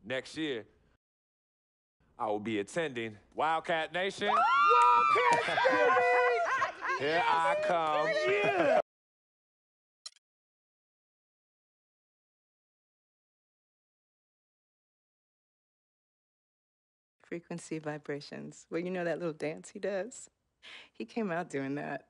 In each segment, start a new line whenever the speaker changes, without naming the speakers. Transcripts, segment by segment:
Next year, I will be attending Wildcat Nation.
Wildcat Nation!
Here I come.
Yeah.
Frequency vibrations. Well, you know that little dance he does? He came out doing that.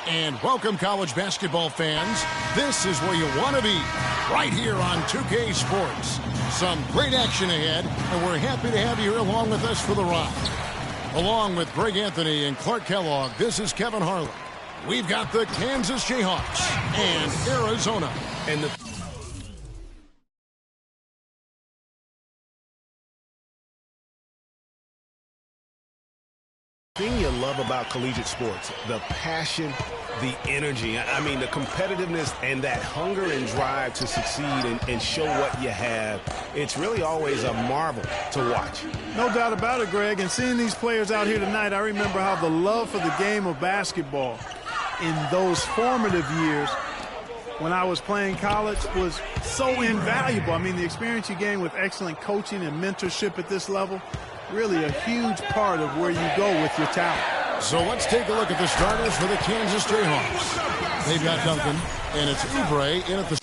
And welcome, college basketball fans. This is where you want to be, right here on 2K Sports. Some great action ahead, and we're happy to have you here along with us for the ride. Along with Greg Anthony and Clark Kellogg, this is Kevin Harlan. We've got the Kansas Jayhawks and Arizona. And the
thing you love about collegiate sports, the passion, the energy, I mean the competitiveness and that hunger and drive to succeed and show what you have, it's really always a marvel to watch.
No doubt about it, Greg. And seeing these players out here tonight, I remember how the love for the game of basketball in those formative years when I was playing college was so invaluable. I mean, the experience you gain with excellent coaching and mentorship at this level, really a huge part of where you go with your talent.
So let's take a look at the starters for the Kansas Jayhawks. They've got Duncan, and it's Oubre in at the...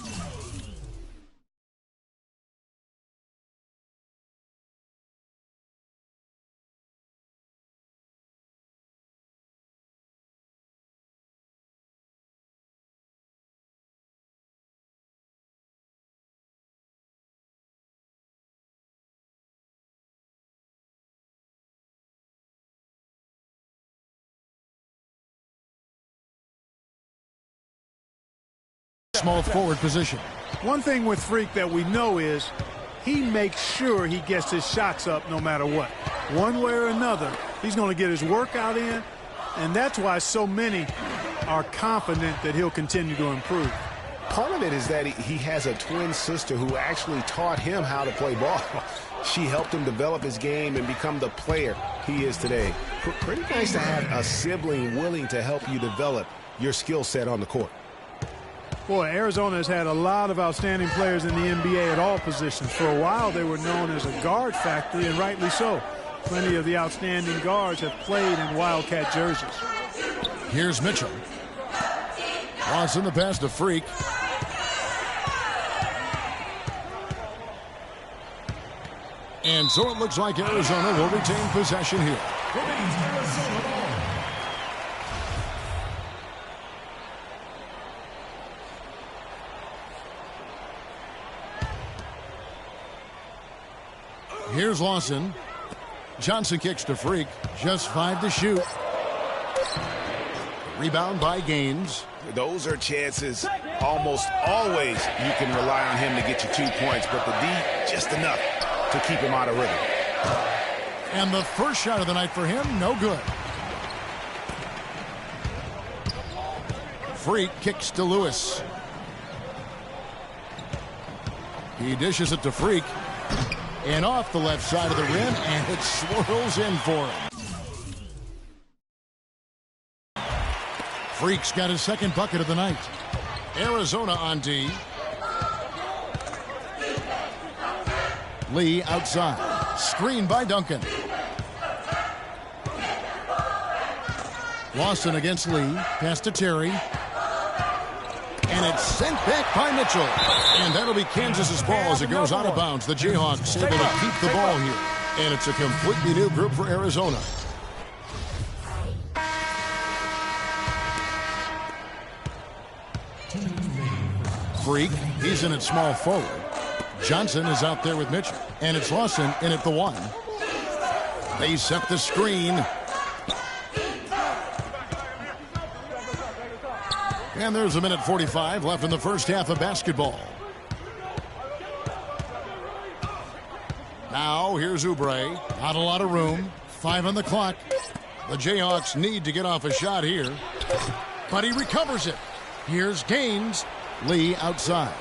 small forward position.
One thing with Freak that we know is he makes sure he gets his shots up no matter what. One way or another, he's going to get his workout in, and that's why so many are confident that he'll continue to improve.
Part of it is that he has a twin sister who actually taught him how to play ball. She helped him develop his game and become the player he is today. Pretty nice to have a sibling willing to help you develop your skill set on the court.
Boy, Arizona has had a lot of outstanding players in the NBA at all positions. For a while, they were known as a guard factory, and rightly so. Plenty of the outstanding guards have played in Wildcat jerseys.
Here's Mitchell. Wants in the pass to Freak. And so it looks like Arizona will retain possession here. Here's Lawson. Johnson kicks to Freak. Just 5 to shoot. Rebound by Gaines.
Those are chances almost always you can rely on him to get you 2 points, but the D just enough to keep him out of rhythm.
And the first shot of the night for him, no good. Freak kicks to Lewis. He dishes it to Freak. And off the left side of the rim, and it swirls in for him. Freak's got his second bucket of the night. Arizona on D. Lee outside. Screen by Duncan. Lawson against Lee. Pass to Terry. And it's sent back by Mitchell. And that'll be Kansas's ball as it goes out of bounds. The Jayhawks able to keep the ball here. And it's a completely new group for Arizona. Freak, he's in at small forward. Johnson is out there with Mitchell. And it's Lawson in at the 1. They set the screen. And there's a minute 45 left in the first half of basketball. Now here's Oubre. Not a lot of room. 5 on the clock. The Jayhawks need to get off a shot here. But he recovers it. Here's Gaines. Lee outside.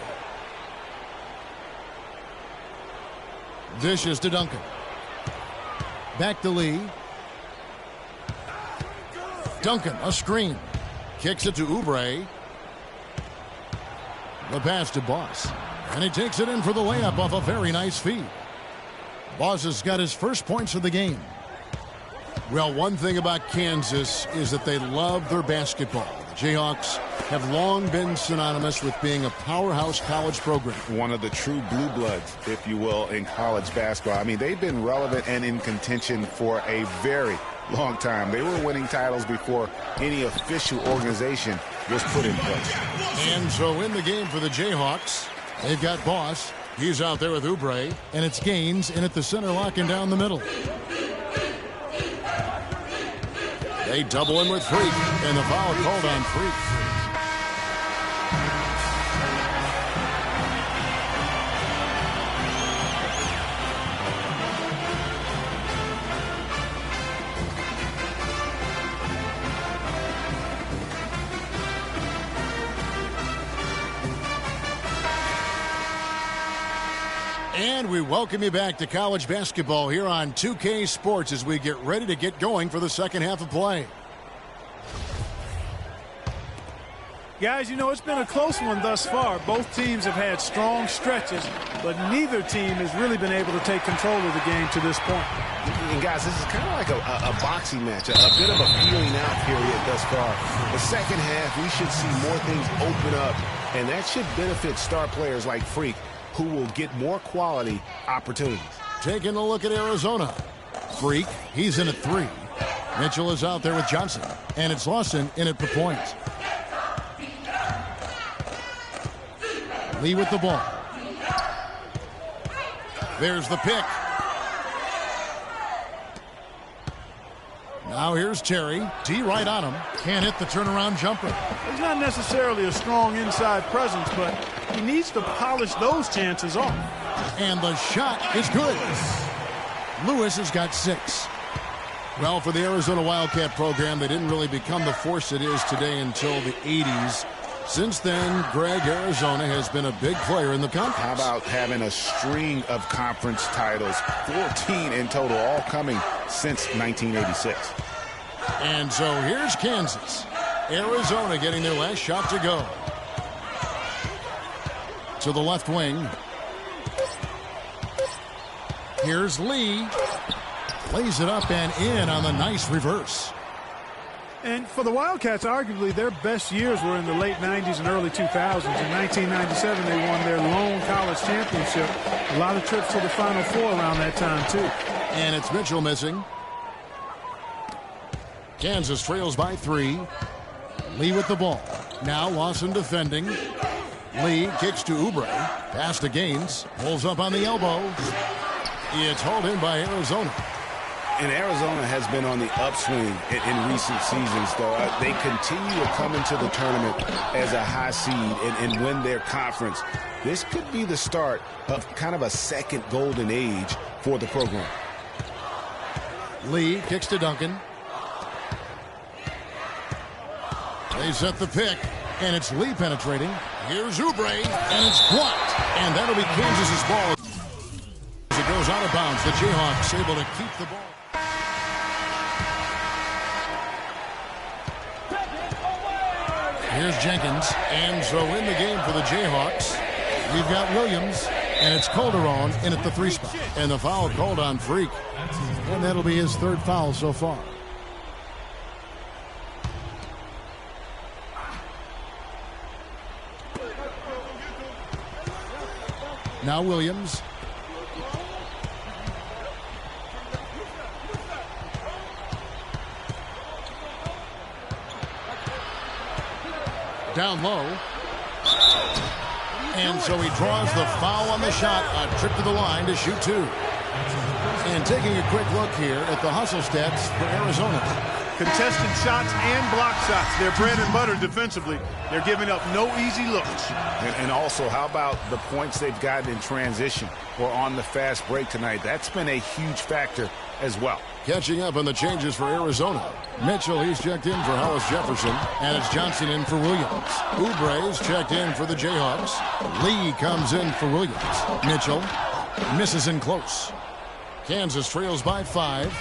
Dishes to Duncan. Back to Lee. Duncan, a screen. Kicks it to Oubre. The pass to Boss. And he takes it in for the layup off a very nice feed. Boss has got his first points of the game. Well, one thing about Kansas is that they love their basketball. The Jayhawks have long been synonymous with being a powerhouse college program.
One of the true blue bloods, if you will, in college basketball. I mean, they've been relevant and in contention for a very long time. They were winning titles before any official organization was put in place.
And so in the game for the Jayhawks, they've got Boss. He's out there with Oubre, and it's Gaines in at the center, locking down the middle. They double in with Freak, and the foul called on Freak. And we welcome you back to college basketball here on 2K Sports as we get ready to get going for the second half of play.
Guys, you know, it's been a close one thus far. Both teams have had strong stretches, but neither team has really been able to take control of the game to this point.
And guys, this is kind of like a boxing match, a bit of a feeling out period thus far. The second half, we should see more things open up, and that should benefit star players like Freak, who will get more quality opportunities.
Taking a look at Arizona. Freak, he's in at 3. Mitchell is out there with Johnson, and it's Lawson in at the point. Lee with the ball. There's the pick. Now here's Terry. D right on him. Can't hit the turnaround jumper.
He's not necessarily a strong inside presence, but he needs to polish those chances off.
And the shot is good. Lewis has got 6. Well, for the Arizona Wildcat program, they didn't really become the force it is today until the 80s. Since then, Greg, Arizona has been a big player in the conference.
How about having a string of conference titles, 14 in total, all coming since 1986.
And so here's Kansas. Arizona getting their last shot to go. To the left wing. Here's Lee. Lays it up and in on the nice reverse.
And for the Wildcats, arguably their best years were in the late 90s and early 2000s. In 1997, they won their lone college championship. A lot of trips to the Final Four around that time, too.
And it's Mitchell missing. Kansas trails by 3. Lee with the ball. Now Lawson defending. Lee kicks to Oubre. Pass to Gaines. Pulls up on the elbow. It's hauled in by Arizona.
And Arizona has been on the upswing in recent seasons, though. They continue to come into the tournament as a high seed and win their conference. This could be the start of kind of a second golden age for the program.
Lee kicks to Duncan. They set the pick, and it's Lee penetrating. Here's Oubre, and it's blocked. And that'll be Kansas's ball. As it goes out of bounds, the Jayhawks able to keep the ball. Here's Jenkins, and so in the game for the Jayhawks, we've got Williams, and it's Calderon in at the 3 spot. And the foul called on Freak, and that'll be his 3rd foul so far. Now Williams. Down low. And so he draws the foul on the shot. A trip to the line to shoot 2. And taking a quick look here at the hustle stats for Arizona.
Contested shots and block shots. They're bread and butter defensively. They're giving up no easy looks.
And also, how about the points they've gotten in transition or on the fast break tonight? That's been a huge factor as well.
Catching up on the changes for Arizona. Mitchell, he's checked in for Hollis Jefferson, and it's Johnson in for Williams. Oubre's checked in for the Jayhawks. Lee comes in for Williams. Mitchell misses in close. Kansas trails by 5.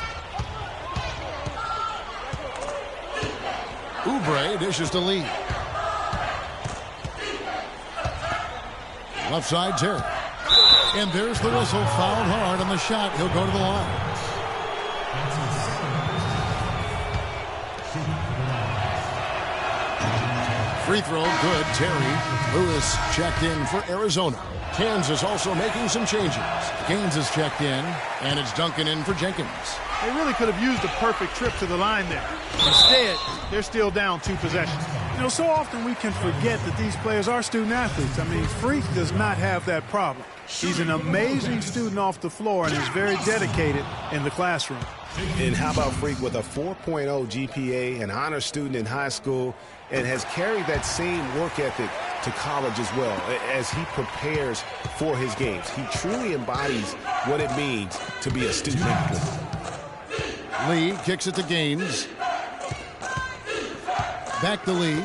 Oubre dishes to Lee. Left side, Terry. And there's the whistle. Fouled hard on the shot. He'll go to the line. Free throw, good. Terry Lewis checked in for Arizona. Kansas also making some changes. Gaines is checked in, and it's Duncan in for Jenkins.
They really could have used a perfect trip to the line there. Instead, they're still down 2 possessions. You know, so often we can forget that these players are student athletes. I mean, Freak does not have that problem. He's an amazing student off the floor and is very dedicated in the classroom.
And how about Freak with a 4.0 GPA, an honor student in high school, and has carried that same work ethic to college as well as he prepares for his games. He truly embodies what it means to be a student athlete.
Lee kicks it to Gaines. Back to Lee.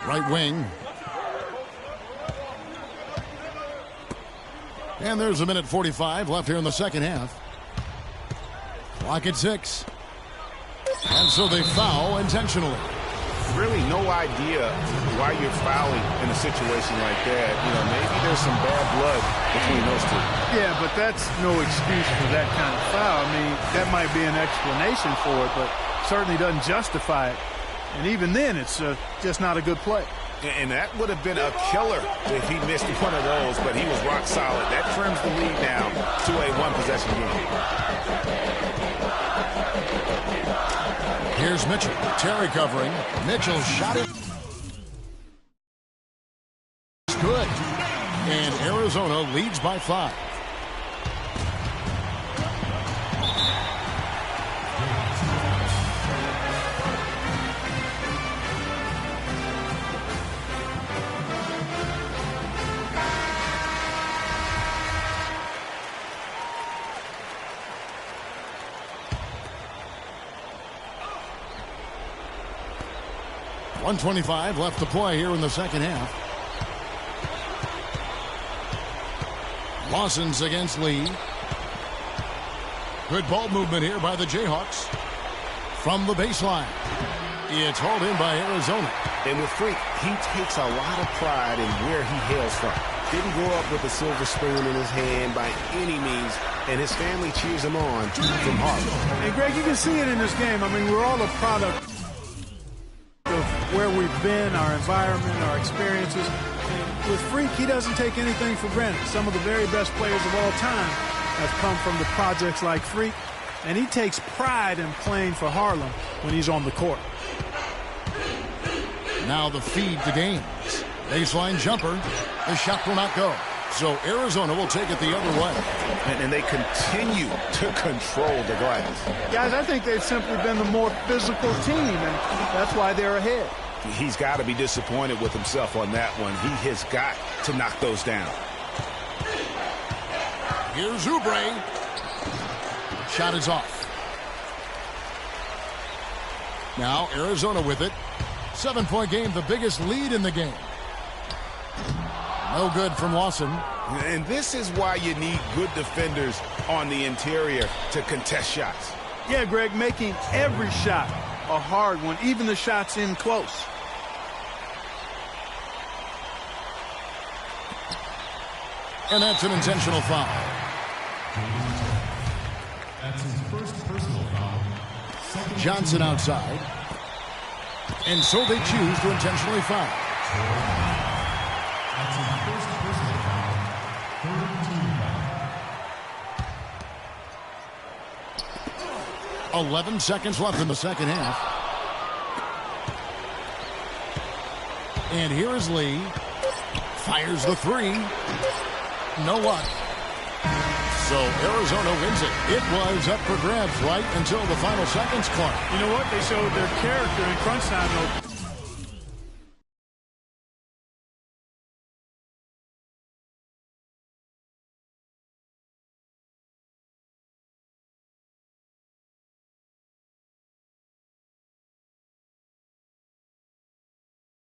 Right wing. And there's a minute 45 left here in the second half. Clock at 6. And so they foul intentionally.
Really no idea why you're fouling in a situation like that. You know, maybe there's some bad blood between those two.
Yeah, but that's no excuse for that kind of foul. I mean, that might be an explanation for it, but certainly doesn't justify it. And even then, it's just not a good play.
And that would have been a killer if he missed one of those, but he was rock solid. That trims the lead down to a 1-possession game.
Here's Mitchell. Terry covering. Mitchell shot it. It's good. And Arizona leads by 5. .125 left to play here in the second half. Lawson's against Lee. Good ball movement here by the Jayhawks. From the baseline. It's hauled in by Arizona.
And with Freak, he takes a lot of pride in where he hails from. Didn't grow up with a silver spoon in his hand by any means, and his family cheers him on from Harvard.
And Greg, you can see it in this game. I mean, we're all a product of where we've been, our environment, our experiences. And with Freak, he doesn't take anything for granted. Some of the very best players of all time have come from the projects like Freak, and he takes pride in playing for Harlem when he's on the court.
Now the feed to Gaines. Baseline jumper. The shot will not go. So Arizona will take it the other way.
And they continue to control the glass.
Guys, I think they've simply been the more physical team, and that's why they're ahead.
He's got to be disappointed with himself on that one. He has got to knock those down.
Here's Oubre. Shot is off. Now Arizona with it. 7-point game, the biggest lead in the game. No good from Lawson.
And this is why you need good defenders on the interior to contest shots.
Yeah, Greg, making every shot a hard one, even the shots in close.
And that's an intentional foul.
That's his first personal foul.
Johnson outside. And so they choose to intentionally foul.
That's his first personal foul. Third team foul.
11 seconds left in the second half. And here is Lee. Fires the three. No luck. So Arizona wins it. It was up for grabs right until the final seconds, Clark.
You know what? They showed their character in crunch time, though.